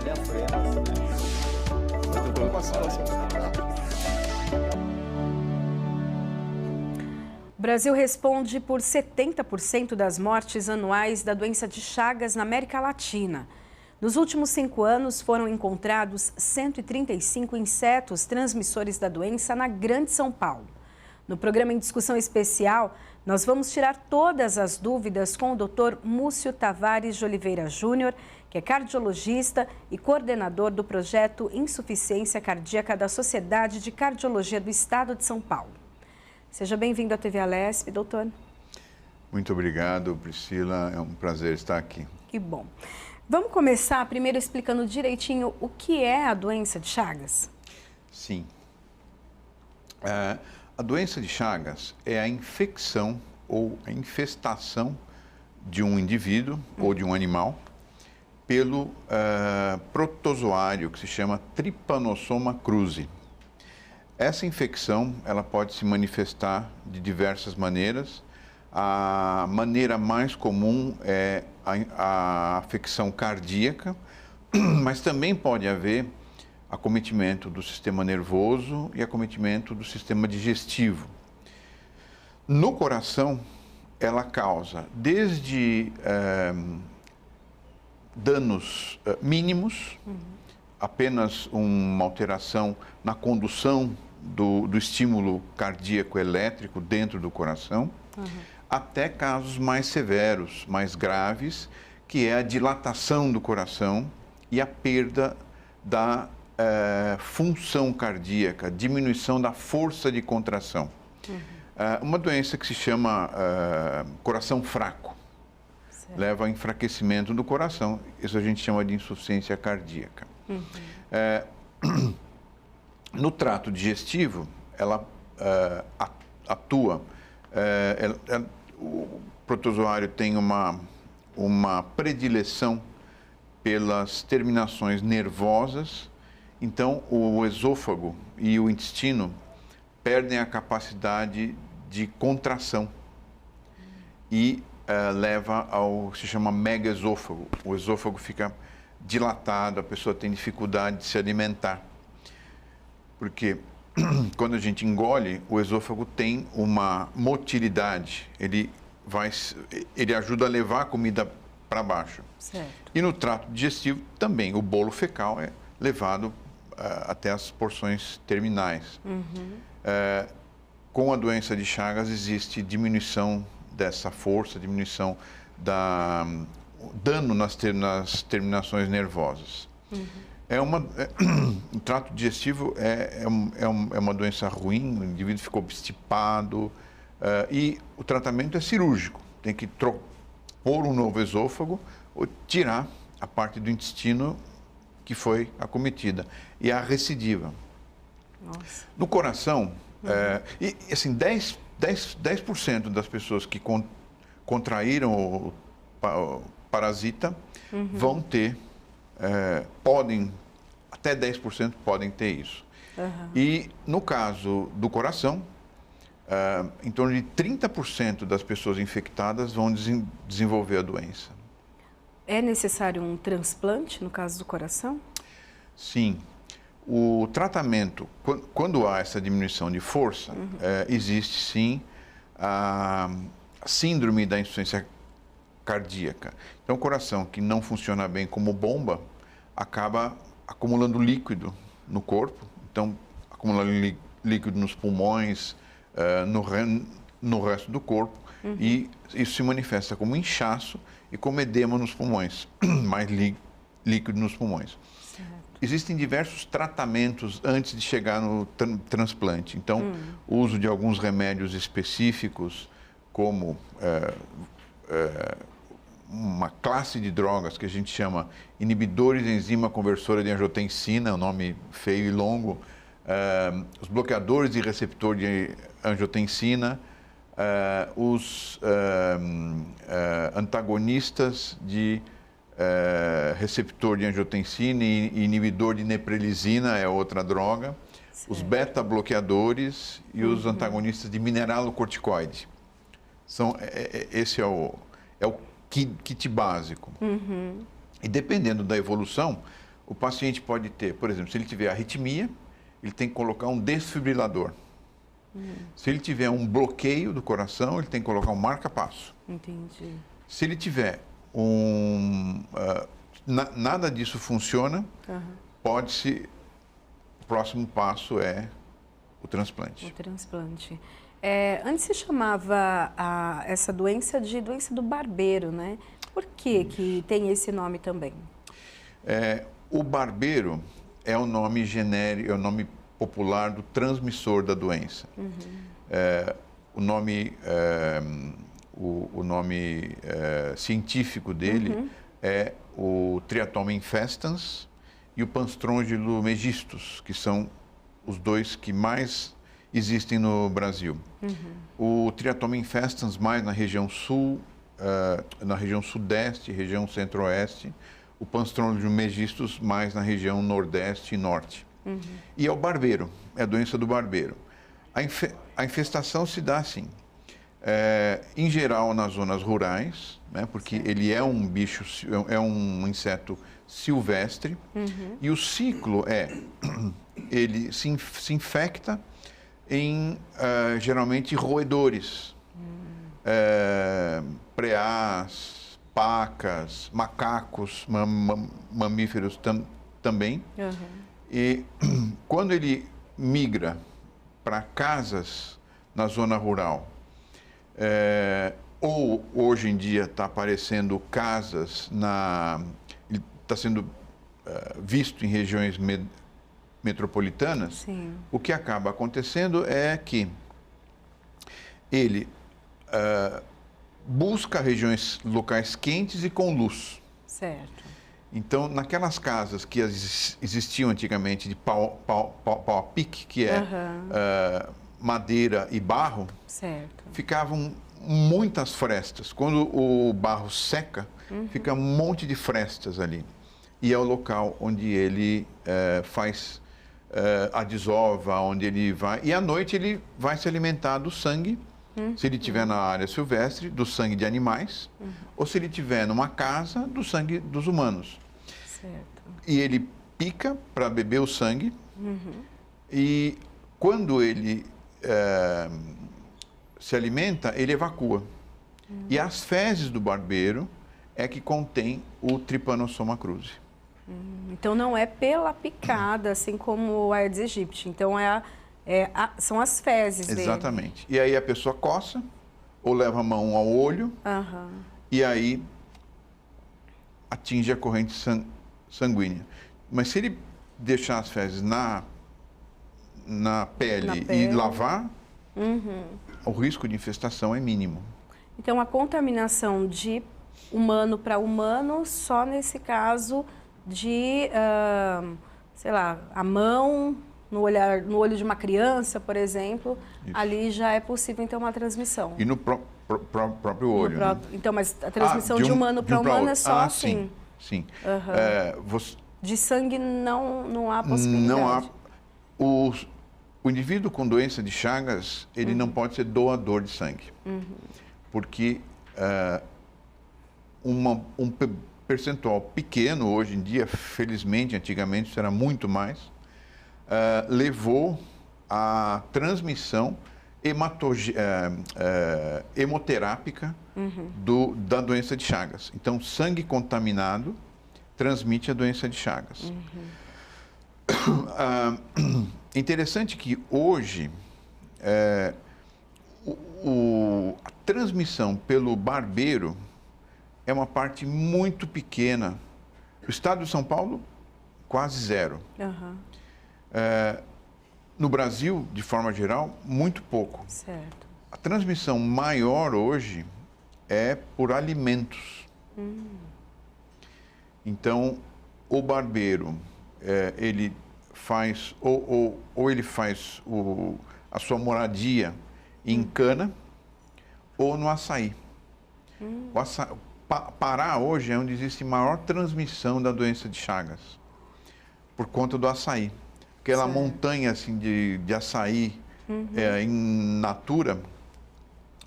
Aliás, foi elas, né? O Brasil responde por 70% das mortes anuais da doença de Chagas na América Latina. Nos últimos 5 anos, foram encontrados 135 insetos transmissores da doença na Grande São Paulo. No programa em discussão especial, nós vamos tirar todas as dúvidas com o Dr. Múcio Tavares de Oliveira Júnior, que é cardiologista e coordenador do projeto Insuficiência Cardíaca da Sociedade de Cardiologia do Estado de São Paulo. Seja bem-vindo à TV Alesp, doutor. Muito obrigado, Priscila. É um prazer estar aqui. Que bom. Vamos começar primeiro explicando direitinho o que é a doença de Chagas? Sim. A doença de Chagas é a infecção ou a infestação de um indivíduo ou de um animal pelo protozoário que se chama Trypanosoma cruzi. Essa infecção ela pode se manifestar de diversas maneiras. A maneira mais comum é a afecção cardíaca, mas também pode haver acometimento do sistema nervoso e acometimento do sistema digestivo. No coração, ela causa desde danos mínimos, apenas uma alteração na condução do estímulo cardíaco elétrico dentro do coração, até casos mais severos, mais graves, que é a dilatação do coração e a perda da função cardíaca, diminuição da força de contração. Uma doença que se chama coração fraco, leva ao enfraquecimento do coração. Isso a gente chama de insuficiência cardíaca. No trato digestivo, ela atua, o protozoário tem uma predileção pelas terminações nervosas, então o esôfago e o intestino perdem a capacidade de contração e leva ao que se chama megaesôfago. O esôfago fica dilatado, a pessoa tem dificuldade de se alimentar. Porque quando a gente engole, o esôfago tem uma motilidade, ele ajuda a levar a comida para baixo. Certo. E no trato digestivo também, o bolo fecal é levado até as porções terminais. Com a doença de Chagas existe diminuição dessa força, diminuição dano nas terminações nervosas. O trato digestivo é uma doença ruim, o indivíduo ficou obstipado e o tratamento é cirúrgico. Tem que pôr um novo esôfago ou tirar a parte do intestino que foi acometida. E a recidiva. Nossa. No coração, e assim, 10% das pessoas que contraíram o parasita vão ter, até 10% podem ter isso. E no caso do coração, em torno de 30% das pessoas infectadas vão desenvolver a doença. É necessário um transplante no caso do coração? Sim. O tratamento, quando há essa diminuição de força, existe sim a síndrome da insuficiência cardíaca. Então, o coração que não funciona bem como bomba acaba acumulando líquido no corpo, então acumulando líquido nos pulmões, no resto do corpo, e isso se manifesta como inchaço e como edema nos pulmões, mais líquido nos pulmões. Certo. Existem diversos tratamentos antes de chegar no transplante. Então, o uso de alguns remédios específicos, como uma classe de drogas que a gente chama inibidores de enzima conversora de angiotensina, é um nome feio e longo, os bloqueadores de receptor de angiotensina, os antagonistas de receptor de angiotensina e inibidor de neprelizina é outra droga, certo. Os beta-bloqueadores e os antagonistas de mineralocorticoide. Esse é o kit básico. E dependendo da evolução, o paciente pode ter, por exemplo, se ele tiver arritmia, ele tem que colocar um desfibrilador. Se ele tiver um bloqueio do coração, ele tem que colocar um marca-passo. Entendi. Se ele tiver nada disso funciona, pode-se... O próximo passo é o transplante. O transplante. Antes se chamava essa doença de doença do barbeiro, né? Por que tem esse nome também? O barbeiro é o nome genérico, é o nome popular do transmissor da doença. O nome científico dele é o Triatoma infestans e o Panstrongylo megistus, que são os dois que mais existem no Brasil. O Triatoma infestans mais na região sul, na região sudeste, região centro-oeste, o Panstrongylo megistus mais na região nordeste e norte. E é o barbeiro, é a doença do barbeiro. A infestação se dá assim, em geral nas zonas rurais, né, porque ele é um bicho, é um inseto silvestre, e o ciclo ele se infecta em geralmente roedores, preás, pacas, macacos, mamíferos também. E quando ele migra para casas na zona rural, ou hoje em dia está aparecendo casas está sendo visto em regiões metropolitanas. Sim. O que acaba acontecendo é que ele busca regiões locais quentes e com luz. Certo. Então, naquelas casas que existiam antigamente de pau a pique, que é madeira e barro, certo, ficavam muitas frestas. Quando o barro seca, fica um monte de frestas ali. E é o local onde ele faz a desova, onde ele vai... E à noite ele vai se alimentar do sangue, se ele estiver na área silvestre, do sangue de animais, ou se ele estiver numa casa, do sangue dos humanos. certo. E ele pica para beber o sangue, e quando ele se alimenta, ele evacua. E as fezes do barbeiro é que contém o Trypanosoma cruzi. Então não é pela picada, assim como o Aedes aegypti. Então são as fezes dele. Exatamente. E aí a pessoa coça, ou leva a mão ao olho, e aí atinge a corrente sanguínea. Mas se ele deixar as fezes na pele e lavar, o risco de infestação é mínimo. Então a contaminação de humano para humano, só nesse caso de, sei lá, a mão no olho de uma criança, por exemplo, ali já é possível então uma transmissão. E no próprio olho. Né? Então, mas a transmissão de humano para humano é só assim? Sim. De sangue não há possibilidade? Não há. O indivíduo com doença de Chagas, ele não pode ser doador de sangue. Porque um percentual pequeno, hoje em dia, felizmente, antigamente isso era muito mais, levou à transmissão hemoterápica da doença de Chagas. Então, sangue contaminado transmite a doença de Chagas. Interessante que hoje a transmissão pelo barbeiro é uma parte muito pequena. O estado de São Paulo, quase zero. No Brasil, de forma geral, muito pouco. Certo. A transmissão maior hoje é por alimentos. Então, o barbeiro, ele faz, ou ele faz a sua moradia em cana ou no açaí. Pará hoje é onde existe maior transmissão da doença de Chagas, por conta do açaí. Aquela montanha assim, de açaí em natura,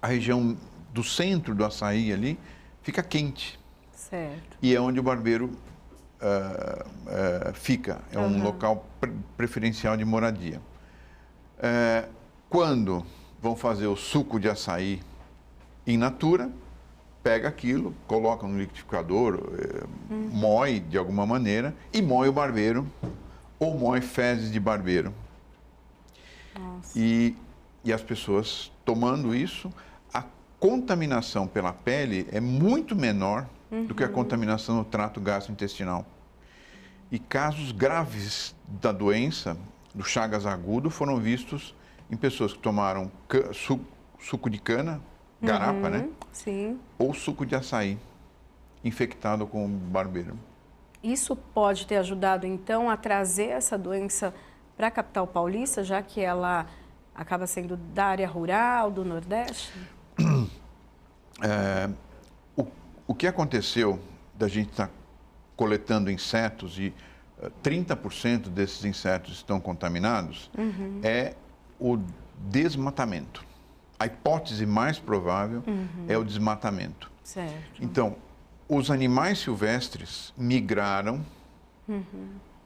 a região do centro do açaí ali fica quente. Certo. E é onde o barbeiro fica, é um local preferencial de moradia. Quando vão fazer o suco de açaí in natura, pega aquilo, coloca no liquidificador, moe de alguma maneira e moe o barbeiro ou moe fezes de barbeiro. Nossa. E as pessoas tomando isso, a contaminação pela pele é muito menor do que a contaminação no trato gastrointestinal. E casos graves da doença, do Chagas agudo, foram vistos em pessoas que tomaram suco de cana, garapa, né? Sim. Ou suco de açaí, infectado com barbeiro. Isso pode ter ajudado, então, a trazer essa doença para a capital paulista, já que ela acaba sendo da área rural, do Nordeste? O que aconteceu da gente estar coletando insetos e 30% desses insetos estão contaminados é o desmatamento. A hipótese mais provável é o desmatamento. Certo. Então, os animais silvestres migraram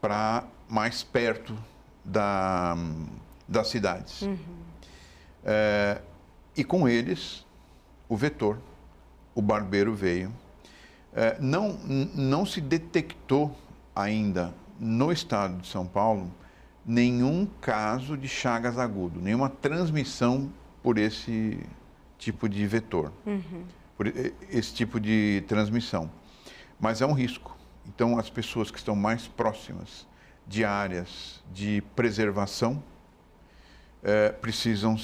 para mais perto das cidades. E com eles, o vetor, o barbeiro veio. Não se detectou ainda no estado de São Paulo nenhum caso de Chagas agudo, nenhuma transmissão por esse tipo de vetor, por esse tipo de transmissão. Mas é um risco. Então, as pessoas que estão mais próximas de áreas de preservação precisam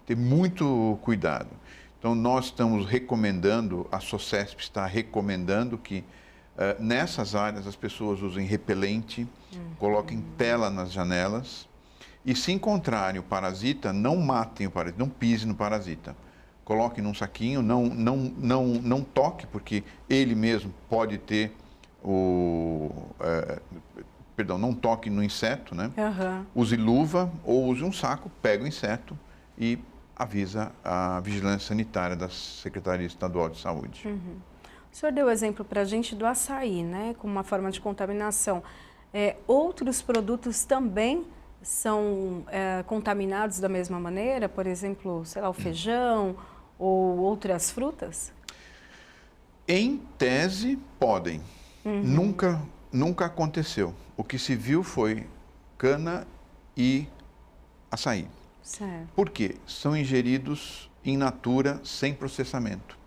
ter muito cuidado. Então, nós estamos recomendando, a SOCESP está recomendando que nessas áreas as pessoas usem repelente, coloquem tela nas janelas e, se encontrarem o parasita, não matem o parasita, não pisem no parasita. Coloquem num saquinho, não toque, porque ele mesmo pode ter não toque no inseto, né? Use luva ou use um saco, pega o inseto e avisa a vigilância sanitária da Secretaria Estadual de Saúde. O senhor deu exemplo para a gente do açaí, né, como uma forma de contaminação. Outros produtos também são contaminados da mesma maneira? Por exemplo, sei lá, o feijão ou outras frutas? Em tese, podem. Nunca aconteceu. O que se viu foi cana e açaí. Certo. Por quê? São ingeridos in natura, sem processamento.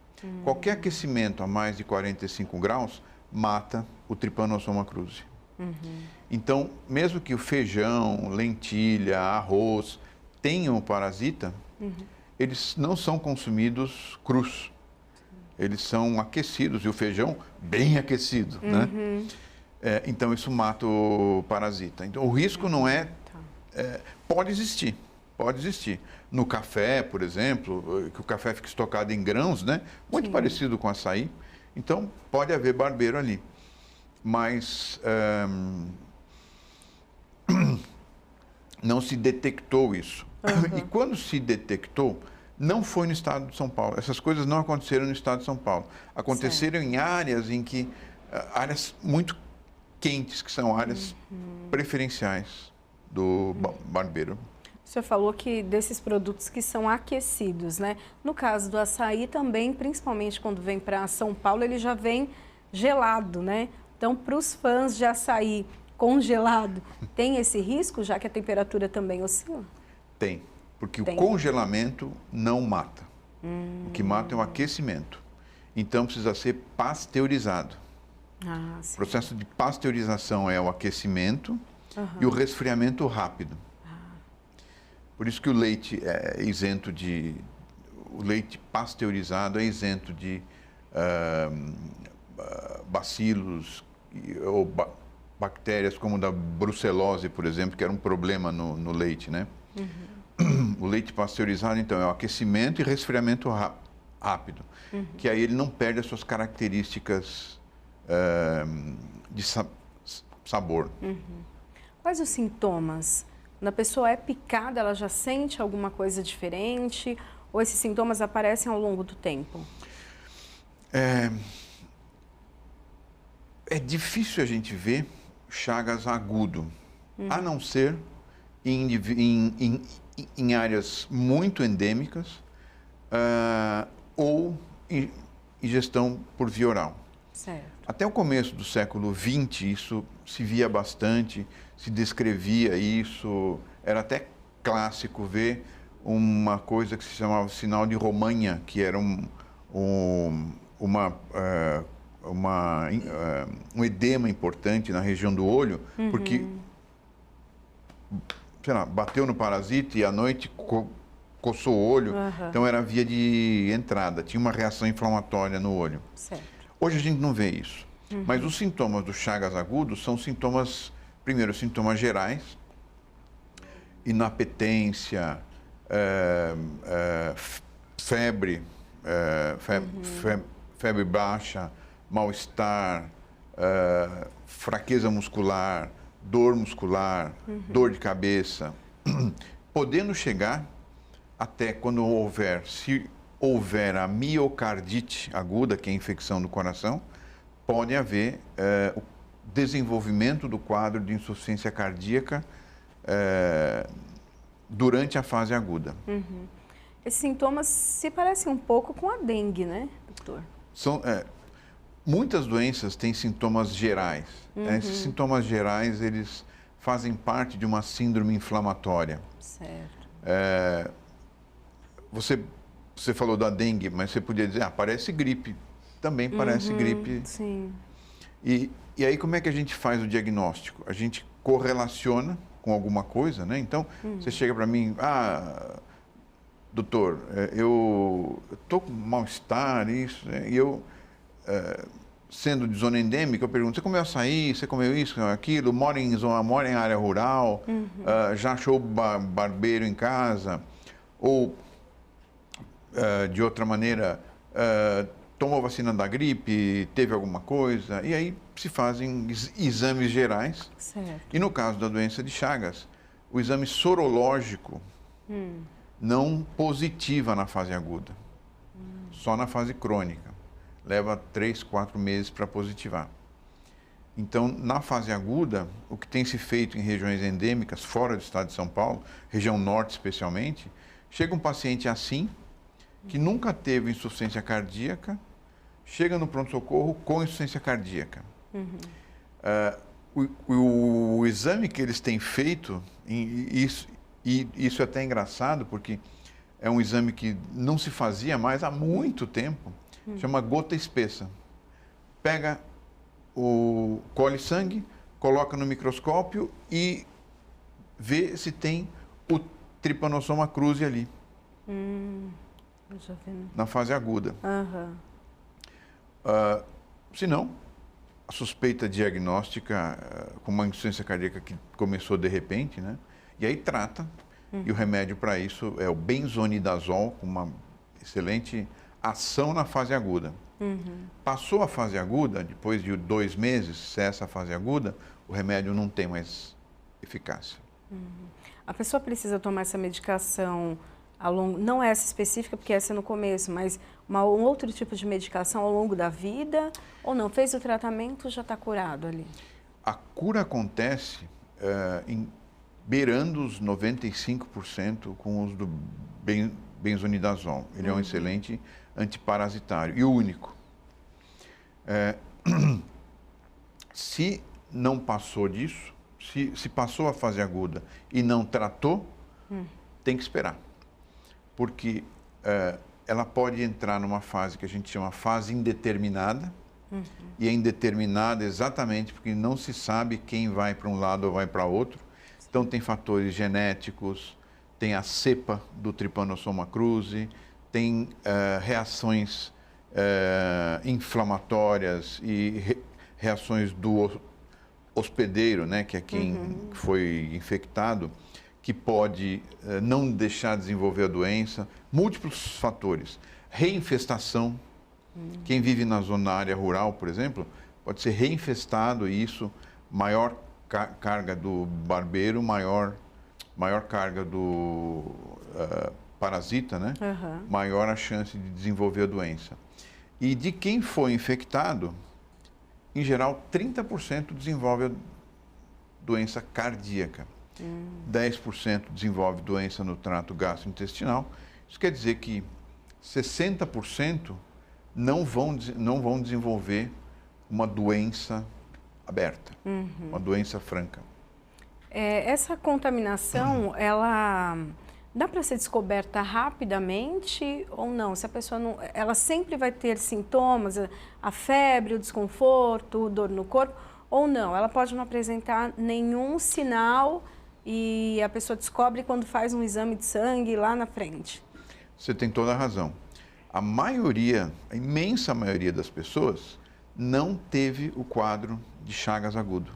Qualquer aquecimento a mais de 45 graus mata o Trypanosoma cruzi. Então, mesmo que o feijão, lentilha, arroz tenham o parasita, eles não são consumidos crus. Eles são aquecidos, e o feijão bem aquecido, né? Então, isso mata o parasita. Então, o risco não é... pode existir. Pode existir. No café, por exemplo, que o café fica estocado em grãos, né? Muito parecido com açaí. Então, pode haver barbeiro ali. Mas não se detectou isso. E quando se detectou, não foi no estado de São Paulo. Essas coisas não aconteceram no estado de São Paulo. Aconteceram em áreas em que... áreas muito quentes, que são áreas preferenciais do barbeiro. O senhor falou que desses produtos que são aquecidos, né? No caso do açaí também, principalmente quando vem para São Paulo, ele já vem gelado, né? Então, para os fãs de açaí congelado, tem esse risco, já que a temperatura também oscila? Tem, porque o congelamento não mata. O que mata é o aquecimento. Então, precisa ser pasteurizado. O processo de pasteurização é o aquecimento e o resfriamento rápido. Por isso que o leite é isento de... O leite pasteurizado é isento de bacilos ou bactérias como da brucelose, por exemplo, que era um problema no leite, né? O leite pasteurizado, então, é o aquecimento e resfriamento rápido, que aí ele não perde as suas características de sabor. Quais os sintomas? Quando a pessoa é picada, ela já sente alguma coisa diferente? Ou esses sintomas aparecem ao longo do tempo? É difícil a gente ver Chagas agudo, a não ser em áreas muito endêmicas ou ingestão por via oral. Certo. Até o começo do século XX, isso se via bastante, se descrevia isso, era até clássico ver uma coisa que se chamava sinal de Romanha, que era um edema importante na região do olho, porque, sei lá, bateu no parasita e à noite coçou o olho, então era a via de entrada, tinha uma reação inflamatória no olho. Certo. Hoje a gente não vê isso, mas os sintomas do Chagas agudo são sintomas, primeiro, sintomas gerais, inapetência, febre, febre baixa, mal-estar, fraqueza muscular, dor muscular, dor de cabeça, podendo chegar até quando se houver a miocardite aguda, que é a infecção do coração, pode haver o desenvolvimento do quadro de insuficiência cardíaca durante a fase aguda. Esses sintomas se parecem um pouco com a dengue, né, doutor? Muitas doenças têm sintomas gerais. Esses sintomas gerais, eles fazem parte de uma síndrome inflamatória. Certo. Você falou da dengue, mas você podia dizer, parece gripe. Também parece gripe. Sim. E aí, como é que a gente faz o diagnóstico? A gente correlaciona com alguma coisa, né? Então, você chega para mim, doutor, eu estou com mal-estar, isso, né? E eu, sendo de zona endêmica, eu pergunto, você comeu açaí, você comeu isso, aquilo, mora em área rural, já achou barbeiro em casa, ou, de outra maneira, tomou vacina da gripe, teve alguma coisa, e aí se fazem exames gerais. Certo. E no caso da doença de Chagas, o exame sorológico não positiva na fase aguda, só na fase crônica. Leva 3, 4 meses para positivar. Então, na fase aguda, o que tem se feito em regiões endêmicas, fora do estado de São Paulo, região norte especialmente, chega um paciente assim, que nunca teve insuficiência cardíaca, chega no pronto-socorro com insuficiência cardíaca. O exame que eles têm feito, e isso é até engraçado, porque é um exame que não se fazia mais há muito tempo, chama gota espessa. Pega colhe sangue, coloca no microscópio e vê se tem o Trypanosoma cruzi ali. Na fase aguda. Se não, a suspeita diagnóstica com uma insuficiência cardíaca que começou de repente, né? E aí trata, e o remédio para isso é o benzonidazol, com uma excelente ação na fase aguda. Passou a fase aguda, depois de 2 meses, cessa a fase aguda, o remédio não tem mais eficácia. A pessoa precisa tomar essa medicação ao longo, não essa específica, porque essa é no começo, mas um outro tipo de medicação ao longo da vida, ou não? Fez o tratamento, já está curado ali? A cura acontece beirando os 95% com o uso do benzonidazol. Ele é um excelente antiparasitário e o único. Se não passou disso, se passou a fase aguda e não tratou, tem que esperar. Porque ela pode entrar numa fase que a gente chama fase indeterminada, e é indeterminada exatamente porque não se sabe quem vai para um lado ou vai para outro. Então, tem fatores genéticos, tem a cepa do Trypanosoma cruzi, tem reações inflamatórias e reações do hospedeiro, né, que é quem foi infectado, que pode não deixar desenvolver a doença, múltiplos fatores. Reinfestação, quem vive na área rural, por exemplo, pode ser reinfestado e isso, maior carga do barbeiro, maior carga do parasita, né? Maior a chance de desenvolver a doença. E de quem foi infectado, em geral, 30% desenvolve doença cardíaca. 10% desenvolve doença no trato gastrointestinal. Isso quer dizer que 60% não vão desenvolver uma doença aberta, uma doença franca. Essa contaminação, ela dá para ser descoberta rapidamente ou não? Se a pessoa não, ela sempre vai ter sintomas, a febre, o desconforto, dor no corpo, ou não? Ela pode não apresentar nenhum sinal e a pessoa descobre quando faz um exame de sangue lá na frente. Você tem toda a razão. A imensa maioria das pessoas não teve o quadro de Chagas agudo.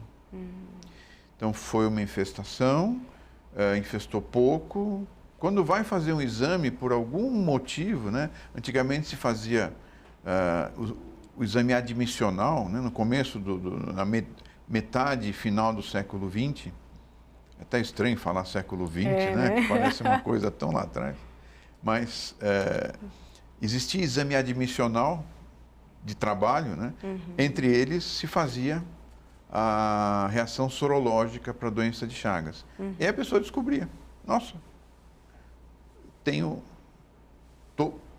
Então foi uma infestação, infestou pouco. Quando vai fazer um exame, por algum motivo, né? Antigamente se fazia o exame admissional, né? No começo, na metade final do século XX. É até estranho falar século XX, né? Que parece uma coisa tão lá atrás. Mas existia exame admissional de trabalho, né? Entre eles se fazia a reação sorológica para a doença de Chagas. E aí a pessoa descobria, nossa,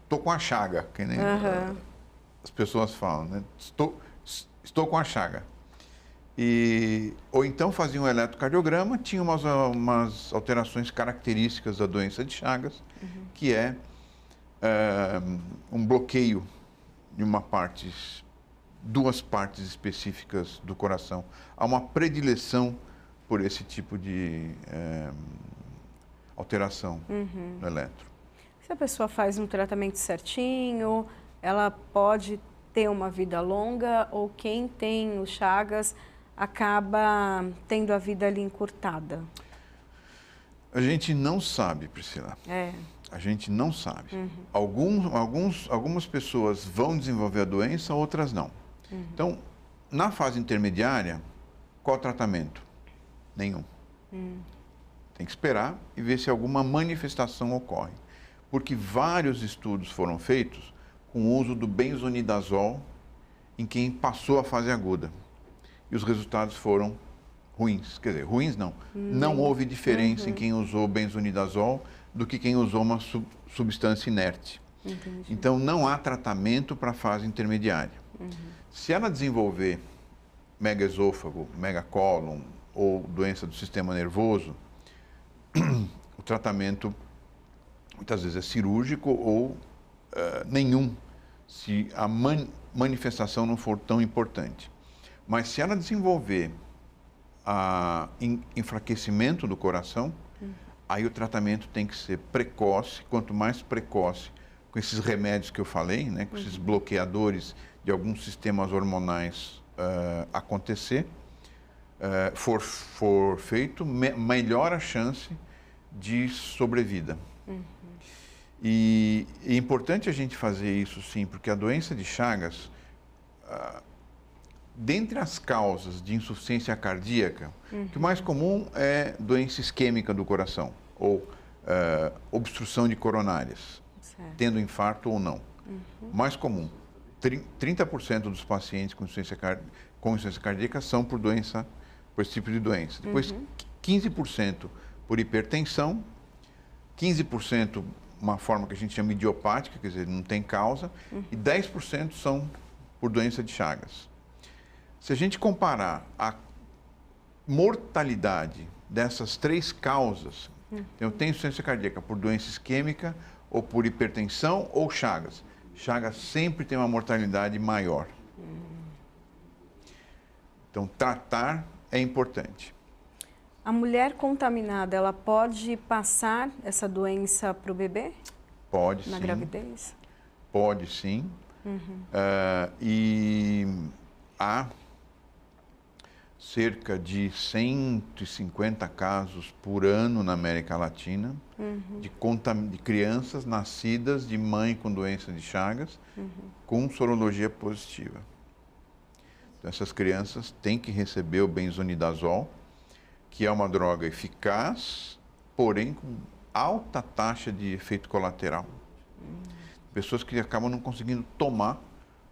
tô com a chaga, que nem as pessoas falam, né? Estou com a chaga. Ou então fazia um eletrocardiograma, tinha umas alterações características da doença de Chagas, que é um bloqueio de duas partes específicas do coração. Há uma predileção por esse tipo de alteração no eletro. Se a pessoa faz um tratamento certinho, ela pode ter uma vida longa, ou quem tem o Chagas acaba tendo a vida ali encurtada? A gente não sabe, Priscila. A gente não sabe. Algumas pessoas vão desenvolver a doença, outras não. Então, na fase intermediária, qual o tratamento? Nenhum. Tem que esperar e ver se alguma manifestação ocorre. Porque vários estudos foram feitos com o uso do benzonidazol em quem passou a fase aguda. E os resultados foram ruins. Quer dizer, ruins não. Não houve diferença em quem usou benzonidazol do que quem usou uma substância inerte. Entendi. Então, não há tratamento para a fase intermediária. Se ela desenvolver megaesôfago, megacólon ou doença do sistema nervoso, o tratamento muitas vezes é cirúrgico ou nenhum, se a manifestação não for tão importante. Mas se ela desenvolver enfraquecimento do coração, aí o tratamento tem que ser precoce. Quanto mais precoce, com esses remédios que eu falei, né, com esses bloqueadores de alguns sistemas hormonais for feito, melhor a chance de sobrevida. E é importante a gente fazer isso, sim, porque a doença de Chagas, dentre as causas de insuficiência cardíaca, o que mais comum é doença isquêmica do coração, ou obstrução de coronárias, tendo infarto ou não. Mais comum, 30% dos pacientes com insuficiência cardíaca são por esse tipo de doença. Depois, 15% por hipertensão, 15% uma forma que a gente chama idiopática, quer dizer, não tem causa, e 10% são por doença de Chagas. Se a gente comparar a mortalidade dessas três causas, eu tenho insuficiência cardíaca por doença isquêmica, ou por hipertensão, ou Chagas. Chagas sempre tem uma mortalidade maior. Então, tratar é importante. A mulher contaminada, ela pode passar essa doença para o bebê? Pode, sim. Na gravidez? Pode, sim. E há cerca de 150 casos por ano na América Latina de crianças nascidas de mãe com doença de Chagas com sorologia positiva. Então, essas crianças têm que receber o benzonidazol, que é uma droga eficaz, porém com alta taxa de efeito colateral. Pessoas que acabam não conseguindo tomar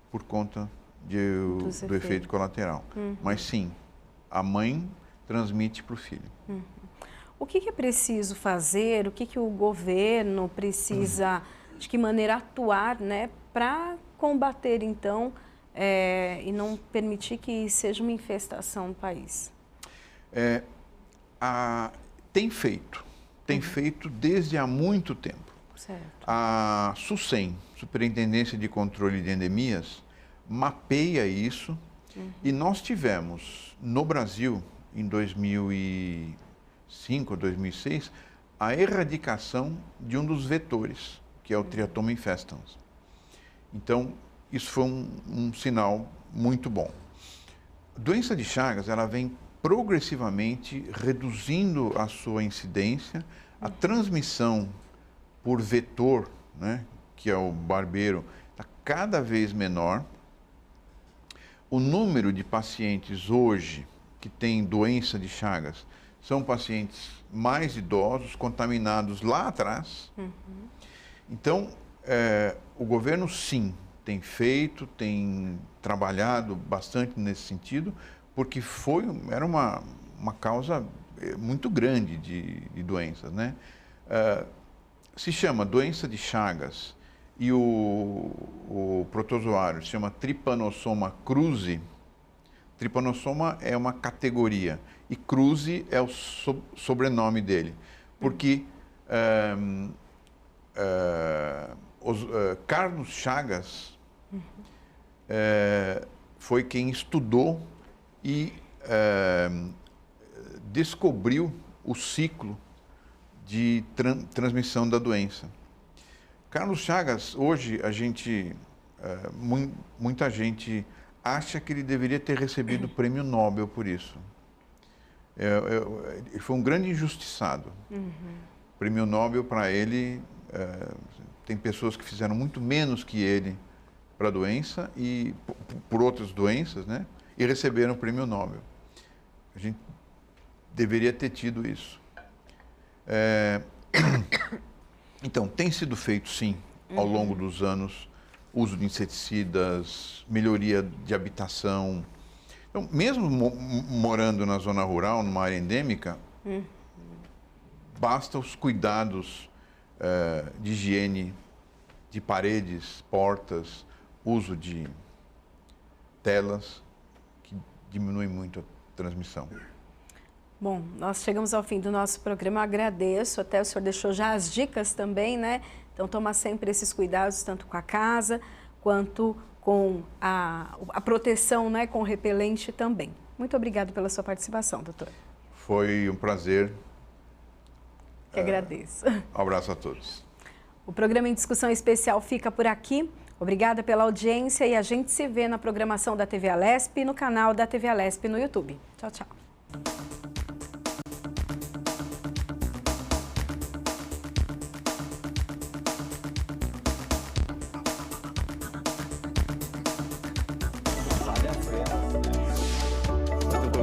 por conta do efeito colateral. Mas sim, a mãe transmite para o filho. O que é preciso fazer, o que o governo precisa, de que maneira atuar, né, para combater, então, e não permitir que seja uma infestação no país? Tem feito desde há muito tempo. Certo. A SUSEM, Superintendência de Controle de Endemias, mapeia isso e nós tivemos no Brasil, em 2005, 2006, a erradicação de um dos vetores, que é o Triatoma infestans. Então, isso foi um sinal muito bom. A doença de Chagas, ela vem progressivamente reduzindo a sua incidência, a transmissão por vetor, né, que é o barbeiro, está cada vez menor. O número de pacientes hoje que têm doença de Chagas são pacientes mais idosos, contaminados lá atrás. Então, o governo, sim, tem trabalhado bastante nesse sentido, porque era uma causa muito grande de doenças, né? Se chama doença de Chagas e o protozoário se chama Trypanosoma cruzi. Trypanosoma é uma categoria e cruzi é o sobrenome dele, porque Carlos Chagas foi quem estudou e descobriu o ciclo de transmissão da doença. Carlos Chagas, hoje, muita gente acha que ele deveria ter recebido o prêmio Nobel por isso. Ele foi um grande injustiçado. O prêmio Nobel, para ele, tem pessoas que fizeram muito menos que ele para a doença e por outras doenças, né? E receberam o prêmio Nobel. A gente deveria ter tido isso. Então, tem sido feito, sim, ao longo dos anos, uso de inseticidas, melhoria de habitação. Então, mesmo morando na zona rural, numa área endêmica, basta os cuidados de higiene, de paredes, portas, uso de telas, que diminui muito a transmissão. Bom, nós chegamos ao fim do nosso programa, eu agradeço, até o senhor deixou já as dicas também, né? Então, tomar sempre esses cuidados, tanto com a casa, quanto com a proteção, né, com o repelente também. Muito obrigado pela sua participação, doutor. Foi um prazer. Que agradeço. Um abraço a todos. O programa em discussão especial fica por aqui. Obrigada pela audiência e a gente se vê na programação da TV Alesp e no canal da TV Alesp no YouTube. Tchau, tchau.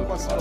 Passar